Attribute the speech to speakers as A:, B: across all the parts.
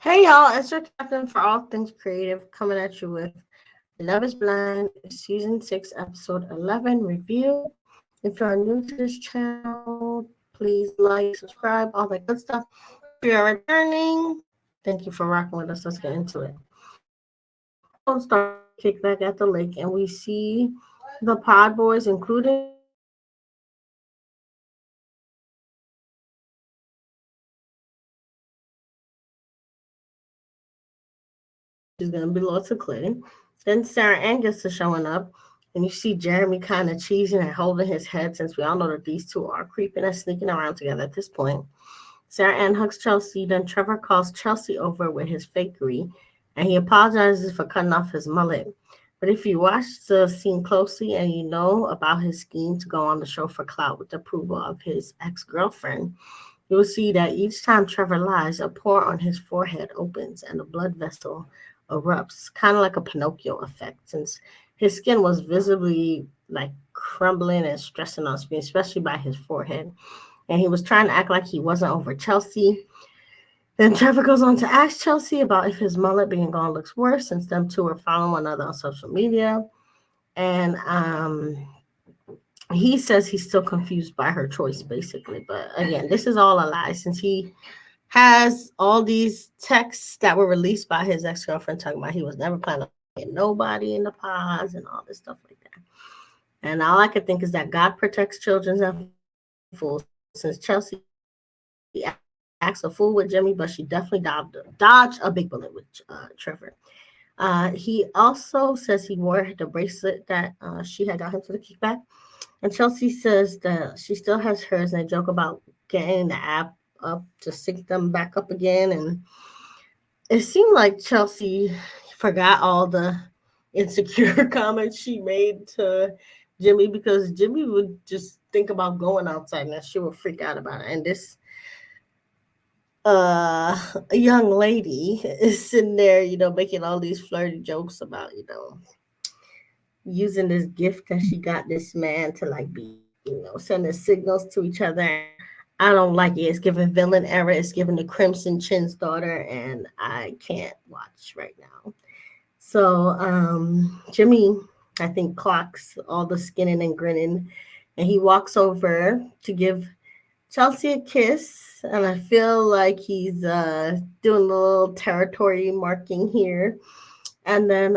A: Hey y'all, it's your captain for all things creative coming at you with Love is Blind, Season 6, Episode 11 review. If you're new to this channel, please like, subscribe, all that good stuff. If you're returning, thank you for rocking with us. Let's get into it. Episode starts with a kickback at the lake, and we see the pod boys, including Trevor, talking to each other about how this season is going to belong to Clinton. Then Sarah Ann gets to showing up, and you see Jeremy kind of cheesing and holding his head since we all know that these two are creeping and sneaking around together at this point. Sarah Ann hugs Chelsea, then Trevor calls Chelsea over with his fakery, and he apologizes for cutting off his mullet. But if you watch the scene closely and you know about his scheme to go on the show for clout with the approval of his ex-girlfriend, you will see that each time Trevor lies, a pore on his forehead opens and a blood vessel erupts, kind of like a Pinocchio effect, since his skin was visibly like crumbling and stressing on screen, especially by his forehead. And he was trying to act like he wasn't over Chelsea. Then Trevor goes on to ask Chelsea about if his mullet being gone looks worse, since them two are following one another on social media. And he says he's still confused by her choice, basically. But again, this is all a lie, since he has all these texts that were released by his ex-girlfriend talking about he was never planning on getting nobody in the pods and all this stuff like that. And all I could think is that God protects children and fools, since Chelsea acts a fool with Jimmy, but she definitely dodged a big bullet with Trevor. He also says he wore the bracelet that she had got him for the kickback. And Chelsea says that she still has hers, and they joke about getting the app up to sync them back up again. And it seemed like Chelsea forgot all the insecure comments she made to Jimmy, because Jimmy would just think about going outside and she would freak out about it. And this young lady is sitting there, making all these flirty jokes about, using this gift that she got this man to like be, sending signals to each other. I don't like it. It's giving villain era. It's giving the Crimson Chin's daughter, and I can't watch right now. So Jimmy, I think, clocks all the skinning and grinning, and he walks over to give Chelsea a kiss, and I feel like he's doing a little territory marking here. And then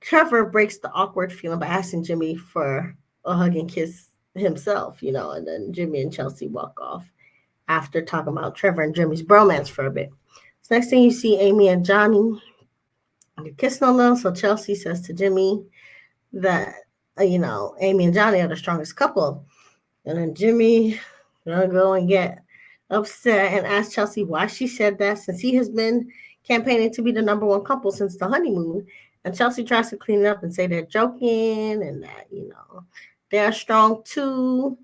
A: Trevor breaks the awkward feeling by asking Jimmy for a hug and kiss himself, and then Jimmy and Chelsea walk off after talking about Trevor and Jimmy's bromance for a bit. So next thing you see Amy and Johnny, they're kissing a little. So Chelsea says to Jimmy that, Amy and Johnny are the strongest couple. And then Jimmy gonna go and get upset and ask Chelsea why she said that, since he has been campaigning to be the number one couple since the honeymoon. And Chelsea tries to clean it up and say they're joking and that, they're strong too.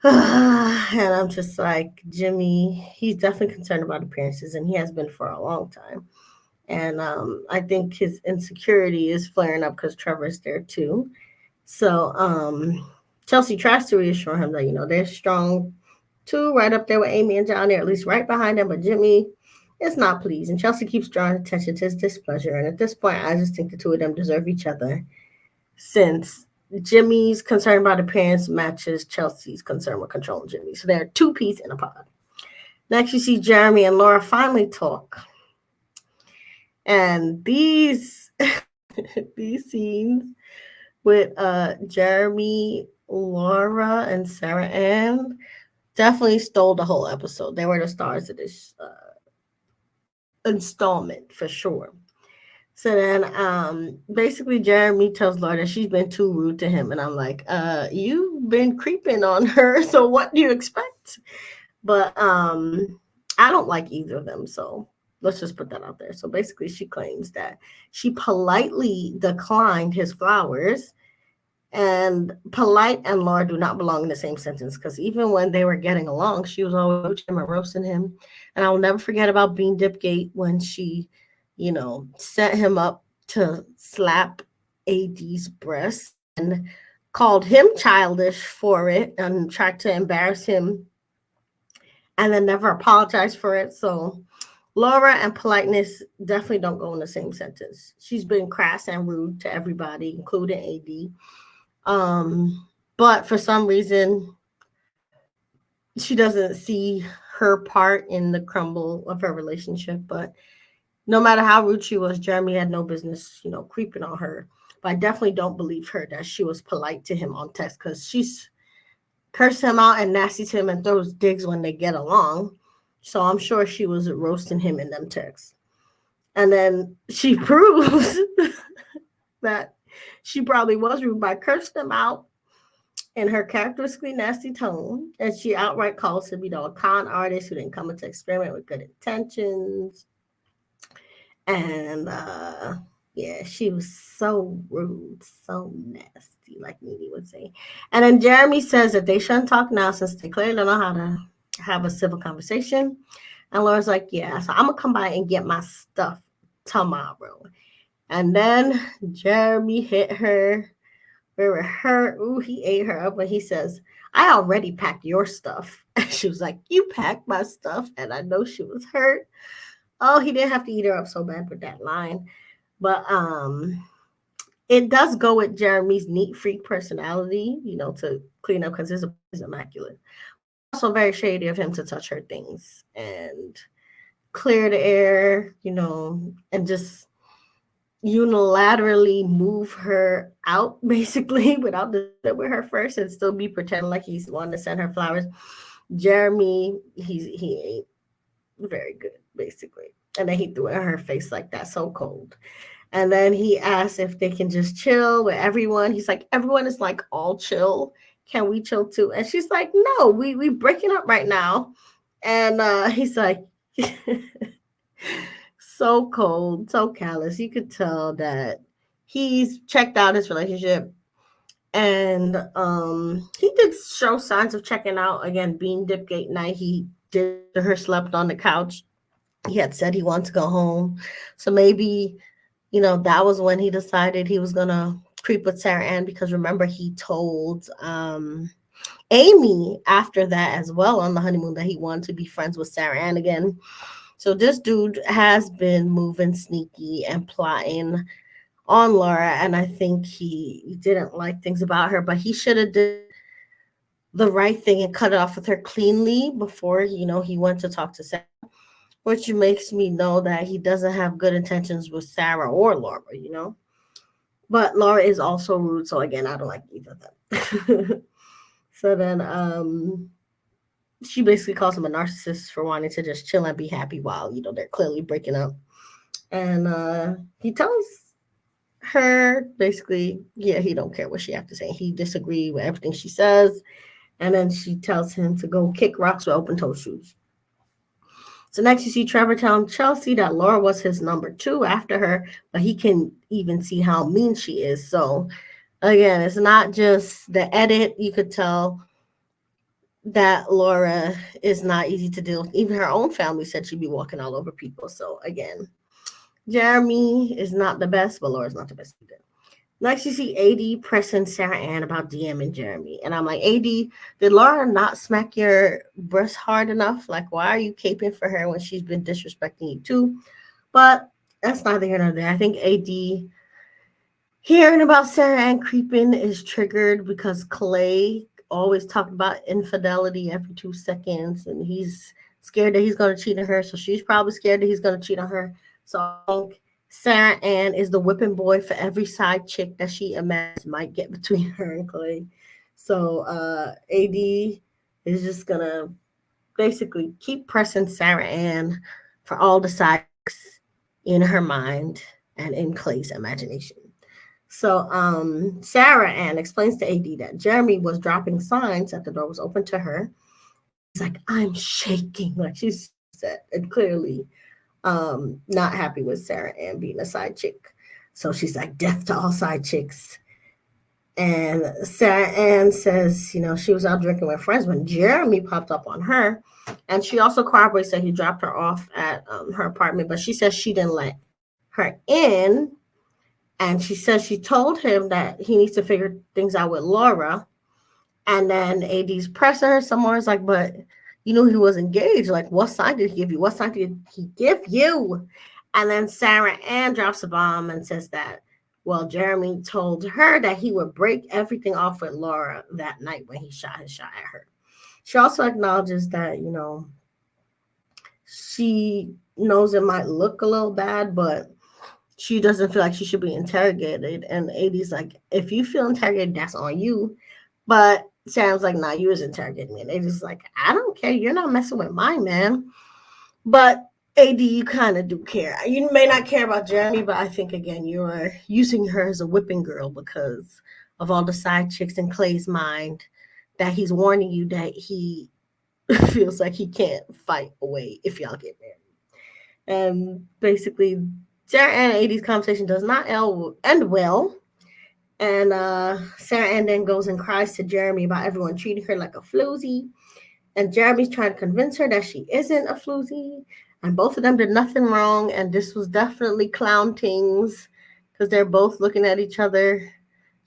A: And I'm just like, Jimmy, he's definitely concerned about appearances, and he has been for a long time. And I think his insecurity is flaring up because Trevor's there too. So Chelsea tries to reassure him that, they're strong too, right up there with Amy and Johnny, or at least right behind them. But Jimmy is not pleased. And Chelsea keeps drawing attention to his displeasure. And at this point, I just think the two of them deserve each other, since Jimmy's concern about appearance matches Chelsea's concern with controlling Jimmy. So they're two peas in a pod. Next, you see Jeremy and Laura finally talk. And these these scenes with Jeremy, Laura, and Sarah Ann definitely stole the whole episode. They were the stars of this installment for sure. So then basically Jeremy tells Laura that she's been too rude to him. And I'm like, you've been creeping on her, so what do you expect? But I don't like either of them, so let's just put that out there. So basically she claims that she politely declined his flowers, and polite and Laura do not belong in the same sentence, because even when they were getting along, she was always coaching him and roasting him. And I will never forget about Bean Dipgate when she, set him up to slap AD's breast and called him childish for it and tried to embarrass him and then never apologized for it. So Laura and politeness definitely don't go in the same sentence. She's been crass and rude to everybody, including AD. But for some reason, she doesn't see her part in the crumble of her relationship. But no matter how rude she was, Jeremy had no business, creeping on her. But I definitely don't believe her that she was polite to him on text, because she's cursed him out and nasty to him and throws digs when they get along. So I'm sure she was roasting him in them texts. And then she proves that she probably was rude by cursing him out in her characteristically nasty tone. And she outright calls him, a con artist who didn't come into experiment with good intentions. And yeah, she was so rude, so nasty, like Nene would say. And then Jeremy says that they shouldn't talk now since they clearly don't know how to have a civil conversation. And Laura's like, yeah, so I'm gonna come by and get my stuff tomorrow. And then Jeremy hit her where it hurt. Ooh, he ate her up when he says, I already packed your stuff. And she was like, you packed my stuff. And I know she was hurt. Oh, he didn't have to eat her up so bad with that line. But it does go with Jeremy's neat freak personality, to clean up, because his is immaculate. Also very shady of him to touch her things and clear the air, and just unilaterally move her out, basically, without the with her first, and still be pretending like he's wanting to send her flowers. Jeremy, he ain't very good, basically. And then he threw it in her face like that, so cold. And then he asked if they can just chill with everyone. He's like, everyone is like all chill. Can we chill too? And she's like, no, we breaking up right now. And he's like, so cold, so callous. You could tell that he's checked out his relationship. And he did show signs of checking out. Again, being Dipgate night, he did her slept on the couch. He had said he wanted to go home. So maybe, that was when he decided he was going to creep with Sarah Ann, because remember, he told Amy after that as well on the honeymoon that he wanted to be friends with Sarah Ann again. So this dude has been moving sneaky and plotting on Laura, and I think he didn't like things about her, but he should have did the right thing and cut it off with her cleanly before, he went to talk to Sarah, which makes me know that he doesn't have good intentions with Sarah or Laura, But Laura is also rude, so again, I don't like either of them. So then she basically calls him a narcissist for wanting to just chill and be happy while, they're clearly breaking up. And he tells her basically, yeah, he don't care what she has to say. He disagrees with everything she says. And then she tells him to go kick rocks with open-toe shoes. So next you see Trevor telling Chelsea that Laura was his number 2 after her, but he can even see how mean she is. So again, it's not just the edit. You could tell that Laura is not easy to deal with. Even her own family said she'd be walking all over people. So again, Jeremy is not the best, but Laura's not the best either. Next, you see AD pressing Sarah Ann about DMing Jeremy. And I'm like, AD, did Laura not smack your breast hard enough? Like, why are you caping for her when she's been disrespecting you too? But that's neither here nor there. I think AD hearing about Sarah Ann creeping is triggered because Clay always talked about infidelity every 2 seconds. And he's scared that he's going to cheat on her. So she's probably scared that he's going to cheat on her. So I think Sarah Ann is the whipping boy for every side chick that she imagines might get between her and Clay. So AD is just going to basically keep pressing Sarah Ann for all the side chicks in her mind and in Clay's imagination. So Sarah Ann explains to AD that Jeremy was dropping signs that the door was open to her. He's like, I'm shaking. Like she's upset and clearly not happy with Sarah Ann being a side chick. So she's like, death to all side chicks. And Sarah Ann says, she was out drinking with friends when Jeremy popped up on her. And she also corroborates that he dropped her off at her apartment, but she says she didn't let her in. And she says she told him that he needs to figure things out with Laura. And then AD's pressing her some more. It's like, but You knew he was engaged. Like, what sign did he give you? What sign did he give you? And then Sarah Ann drops a bomb and says that, well, Jeremy told her that he would break everything off with Laura that night when he shot his shot at her. She also acknowledges that, she knows it might look a little bad, but she doesn't feel like she should be interrogated. And AD's like, if you feel interrogated, that's on you. But Sam's like, nah, you was interrogating me. And AD's like, I don't care. You're not messing with my man. But AD, you kind of do care. You may not care about Jeremy, but I think, again, you are using her as a whipping girl because of all the side chicks in Clay's mind that he's warning you that he feels like he can't fight away if y'all get married. And basically, Sarah Ann and AD's conversation does not end well. And Sarah Ann then goes and cries to Jeremy about everyone treating her like a floozy. And Jeremy's trying to convince her that she isn't a floozy. And both of them did nothing wrong. And this was definitely clown things because they're both looking at each other,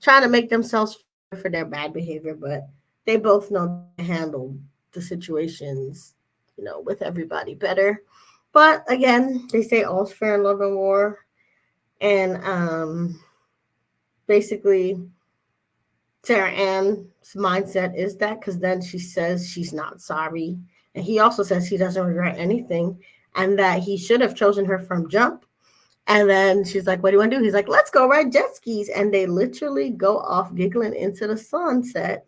A: trying to make themselves for their bad behavior. But they both know to handle the situations, with everybody better. But again, they say all's fair in love and war. And basically, Sarah Ann's mindset is that because then she says she's not sorry. And he also says he doesn't regret anything and that he should have chosen her from jump. And then she's like, what do you want to do? He's like, let's go ride jet skis. And they literally go off giggling into the sunset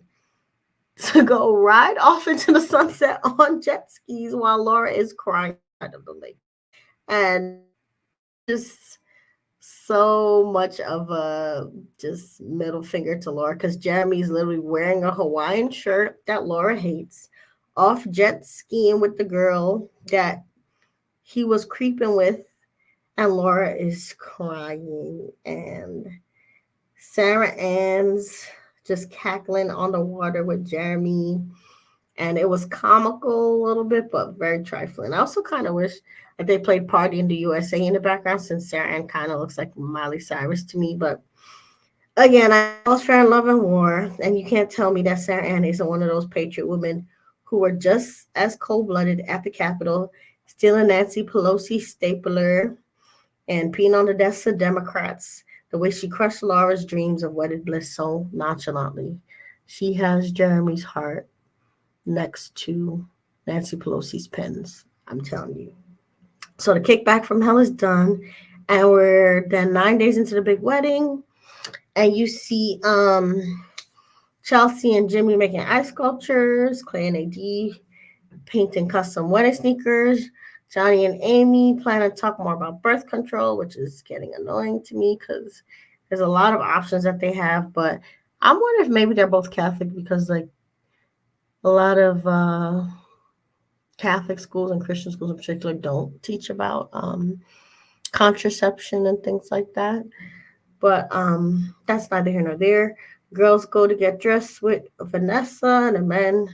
A: to go ride off into the sunset on jet skis while Laura is crying out of the lake. And just so much of a just middle finger to Laura because Jeremy's literally wearing a Hawaiian shirt that Laura hates, off jet skiing with the girl that he was creeping with, and Laura is crying, and Sarah Ann's just cackling on the water with Jeremy. And it was comical a little bit, but very trifling. I also kind of wish that they played Party in the USA in the background since Sarah Ann kind of looks like Miley Cyrus to me. But again, I was fair in love and war. And you can't tell me that Sarah Ann isn't one of those patriot women who were just as cold-blooded at the Capitol, stealing Nancy Pelosi's stapler and peeing on the desks of Democrats, the way she crushed Laura's dreams of wedded bliss so nonchalantly. She has Jeremy's heart next to Nancy Pelosi's pens. I'm telling you. So the kickback from hell is done. And we're then 9 days into the big wedding. And you see Chelsea and Jimmy making ice sculptures, Clay and AD painting custom wedding sneakers, Johnny and Amy plan to talk more about birth control, which is getting annoying to me because there's a lot of options that they have. But I'm wondering if maybe they're both Catholic because, like, a lot of Catholic schools and Christian schools in particular don't teach about contraception and things like that. But that's neither here nor there. Girls go to get dressed with Vanessa, and the men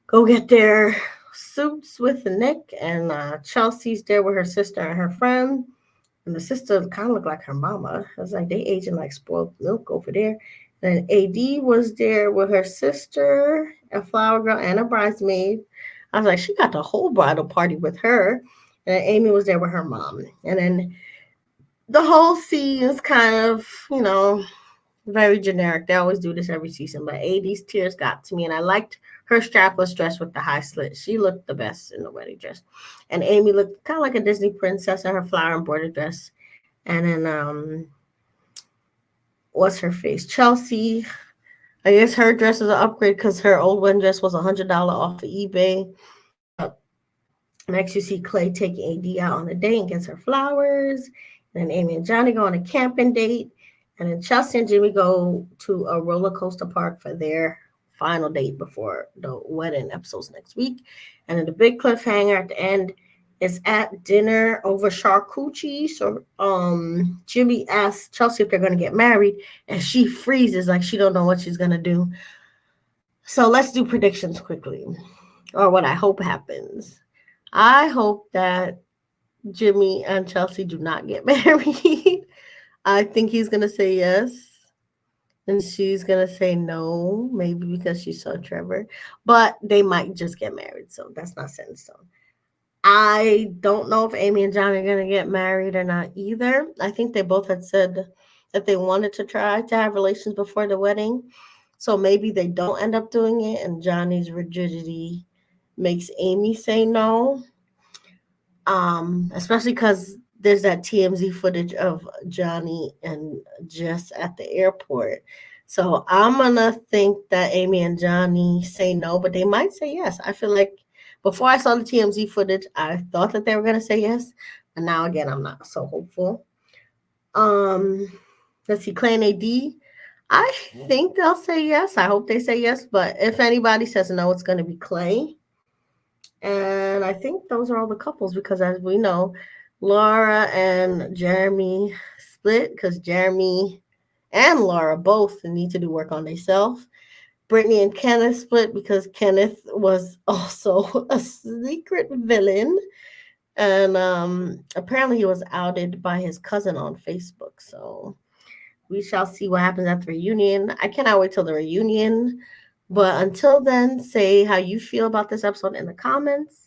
A: go get their suits with Nick. And Chelsea's there with her sister and her friend. And the sister kind of looked like her mama. I was like, they aging like spoiled milk over there. And AD was there with her sister, a flower girl, and a bridesmaid. I was like, she got the whole bridal party with her. And Amy was there with her mom. And then the whole scene is kind of, very generic. They always do this every season. But AD's tears got to me. And I liked her strapless dress with the high slit. She looked the best in the wedding dress. And Amy looked kind of like a Disney princess in her flower embroidered dress. And then, what's her face? Chelsea. I guess her dress is an upgrade because her old wedding dress was $100 off of eBay. Next, you see Clay taking AD out on a date and gets her flowers. And then Amy and Johnny go on a camping date. And then Chelsea and Jimmy go to a roller coaster park for their final date before the wedding episodes next week. And then the big cliffhanger at the end is at dinner over charcuterie. So Jimmy asks Chelsea if they're going to get married, and she freezes like she don't know what she's going to do. So let's do predictions quickly, or what I hope happens. I hope that Jimmy and Chelsea do not get married. I think he's going to say yes. And she's gonna say no, maybe because she saw Trevor. But they might just get married, so that's not set in stone. I don't know if Amy and John are gonna get married or not either. I think they both had said that they wanted to try to have relations before the wedding. So maybe they don't end up doing it, and Johnny's rigidity makes Amy say no. Especially because there's that TMZ footage of Johnny and Jess at the airport. So I'm gonna think that Amy and Johnny say no, but they might say yes. I feel like before I saw the TMZ footage, I thought that they were gonna say yes, and now again I'm not so hopeful. Um, let's see, Clay and AD. I think they'll say yes. I hope they say yes, but if anybody says no, it's gonna be Clay. And I think those are all the couples because, as we know, Laura and Jeremy split because Jeremy and Laura both need to do work on themselves. Brittany and Kenneth split because Kenneth was also a secret villain. And apparently he was outed by his cousin on Facebook. So we shall see what happens at the reunion. I cannot wait till the reunion. But until then, say how you feel about this episode in the comments.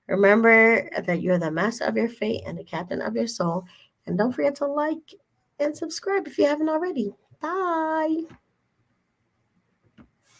A: Remember that you're the master of your fate and the captain of your soul. And don't forget to like and subscribe if you haven't already. Bye.